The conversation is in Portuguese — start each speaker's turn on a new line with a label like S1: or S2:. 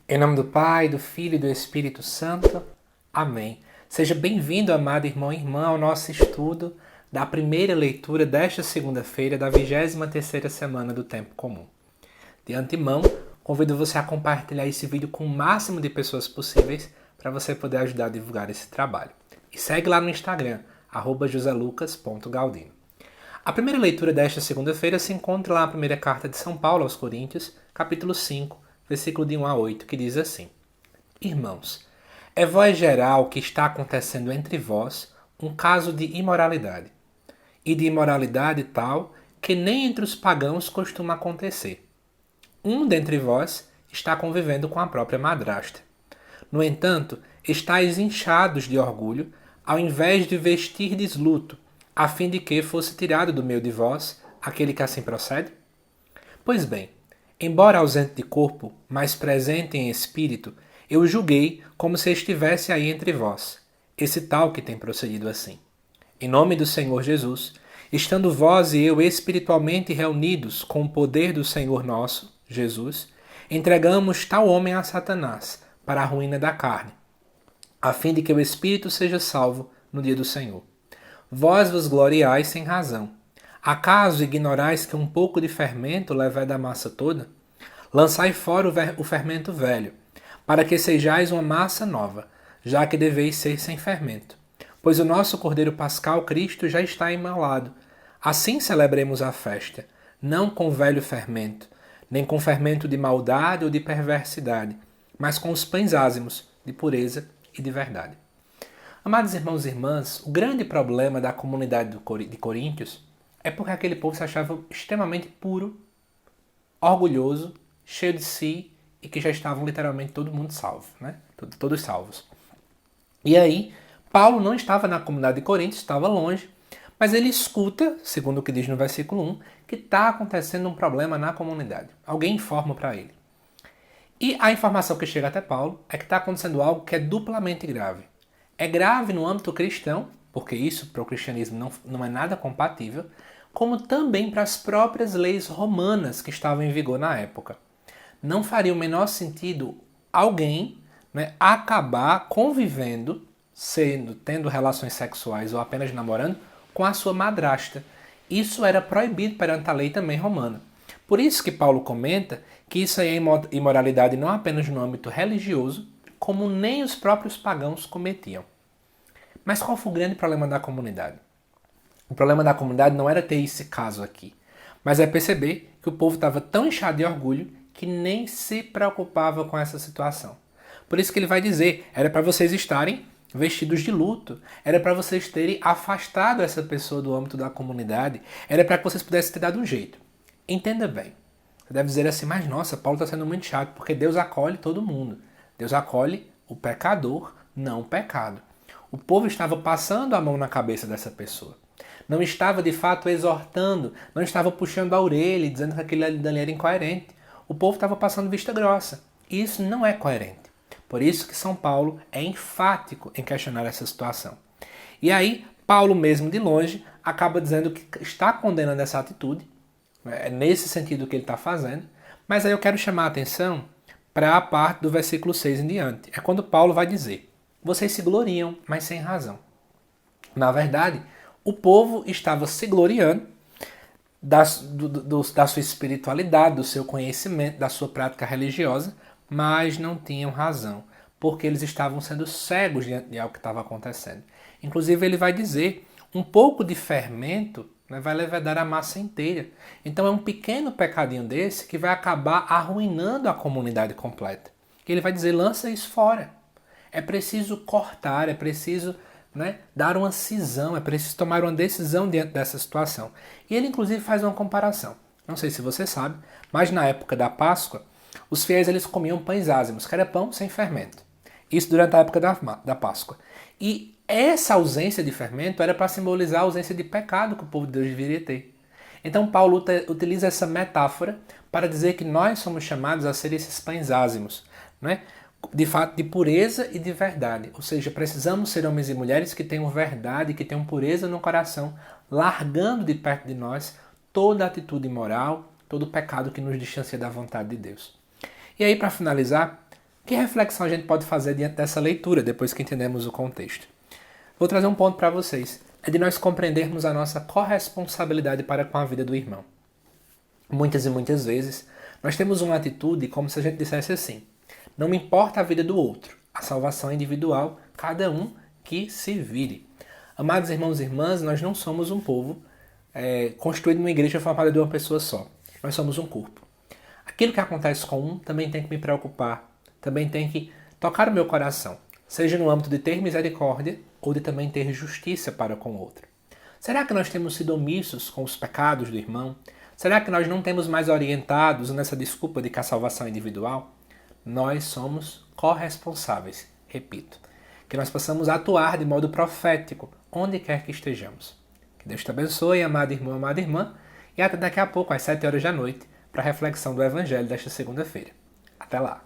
S1: Em nome do Pai, do Filho e do Espírito Santo. Amém. Seja bem-vindo, amado irmão e irmã, ao nosso estudo da primeira leitura desta segunda-feira da 23ª semana do Tempo Comum. De antemão, convido você a compartilhar esse vídeo com o máximo de pessoas possíveis para você poder ajudar a divulgar esse trabalho. E segue lá no Instagram, @joselucas.galdino. A primeira leitura desta segunda-feira se encontra lá na primeira carta de São Paulo aos Coríntios, capítulo 5, versículo de 1 a 8, que diz assim: Irmãos, é voz geral que está acontecendo entre vós um caso de imoralidade, e de imoralidade tal que nem entre os pagãos costuma acontecer. Um dentre vós está convivendo com a própria madrasta. No entanto, estáis inchados de orgulho, ao invés de vestirdes luto, a fim de que fosse tirado do meio de vós aquele que assim procede? Pois bem, embora ausente de corpo, mas presente em espírito, eu julguei como se estivesse aí entre vós, esse tal que tem procedido assim. Em nome do Senhor Jesus, estando vós e eu espiritualmente reunidos com o poder do Senhor nosso, Jesus, entregamos tal homem a Satanás, para a ruína da carne, a fim de que o espírito seja salvo no dia do Senhor. Vós vos gloriais sem razão. Acaso ignorais que um pouco de fermento leva da massa toda? Lançai fora o fermento velho, para que sejais uma massa nova, já que deveis ser sem fermento. Pois o nosso Cordeiro Pascal, Cristo, já está imolado. Assim celebremos a festa, não com velho fermento, nem com fermento de maldade ou de perversidade, mas com os pães ázimos, de pureza e de verdade. Amados irmãos e irmãs, o grande problema da comunidade de Coríntios é porque aquele povo se achava extremamente puro, orgulhoso, cheio de si e que já estavam literalmente todo mundo salvo, né? Todos salvos. E aí, Paulo não estava na comunidade de Coríntios, estava longe, mas ele escuta, segundo o que diz no versículo 1, que está acontecendo um problema na comunidade. Alguém informa para ele. E a informação que chega até Paulo é que está acontecendo algo que é duplamente grave. É grave no âmbito cristão, porque isso para o cristianismo não é nada compatível, como também para as próprias leis romanas que estavam em vigor na época. Não faria o menor sentido alguém, acabar convivendo, tendo relações sexuais ou apenas namorando, com a sua madrasta. Isso era proibido perante a lei também romana. Por isso que Paulo comenta que isso aí é imoralidade não apenas no âmbito religioso, como nem os próprios pagãos cometiam. Mas qual foi o grande problema da comunidade? O problema da comunidade não era ter esse caso aqui, mas é perceber que o povo estava tão inchado de orgulho que nem se preocupava com essa situação. Por isso que ele vai dizer, era para vocês estarem vestidos de luto, era para vocês terem afastado essa pessoa do âmbito da comunidade, era para que vocês pudessem ter dado um jeito. Entenda bem. Você deve dizer assim, mas nossa, Paulo está sendo muito chato, porque Deus acolhe todo mundo. Deus acolhe o pecador, não o pecado. O povo estava passando a mão na cabeça dessa pessoa. Não estava de fato exortando, não estava puxando a orelha e dizendo que aquele ali era incoerente. O povo estava passando vista grossa. E isso não é coerente. Por isso que São Paulo é enfático em questionar essa situação. E aí, Paulo mesmo de longe acaba dizendo que está condenando essa atitude. É nesse sentido que ele está fazendo. Mas aí eu quero chamar a atenção para a parte do versículo 6 em diante. É quando Paulo vai dizer: vocês se gloriam, mas sem razão. Na verdade, o povo estava se gloriando da sua espiritualidade, do seu conhecimento, da sua prática religiosa, mas não tinham razão, porque eles estavam sendo cegos diante de algo que estava acontecendo. Inclusive ele vai dizer, um pouco de fermento vai levedar a massa inteira. Então é um pequeno pecadinho desse que vai acabar arruinando a comunidade completa. E ele vai dizer, lança isso fora. É preciso cortar, é preciso dar uma cisão, é preciso tomar uma decisão diante dessa situação. E ele inclusive faz uma comparação. Não sei se você sabe, mas na época da Páscoa, os fiéis eles comiam pães ázimos, que era pão sem fermento. Isso durante a época da Páscoa. E essa ausência de fermento era para simbolizar a ausência de pecado que o povo de Deus deveria ter. Então Paulo utiliza essa metáfora para dizer que nós somos chamados a ser esses pães ázimos, de fato de pureza e de verdade. Ou seja, precisamos ser homens e mulheres que tenham verdade, que tenham pureza no coração, largando de perto de nós toda atitude imoral, todo pecado que nos distancia da vontade de Deus. E aí, para finalizar, Que reflexão a gente pode fazer diante dessa leitura, depois que entendemos o contexto? Vou trazer um ponto para vocês. É de nós compreendermos a nossa corresponsabilidade para com a vida do irmão. Muitas e muitas vezes, nós temos uma atitude como se a gente dissesse assim: não me importa a vida do outro, a salvação é individual, cada um que se vire. Amados irmãos e irmãs, nós não somos um povo construído numa igreja formada de uma pessoa só. Nós somos um corpo. Aquilo que acontece com um também tem que me preocupar, também tem que tocar o meu coração, seja no âmbito de ter misericórdia ou de também ter justiça para com o outro. Será que nós temos sido omissos com os pecados do irmão? Será que nós não temos mais orientados nessa desculpa de que a salvação é individual? Nós somos corresponsáveis, repito. Que nós possamos atuar de modo profético, onde quer que estejamos. Que Deus te abençoe, amado irmão, amada irmã, e até daqui a pouco, às 7 horas da noite, para a reflexão do Evangelho desta segunda-feira. Até lá!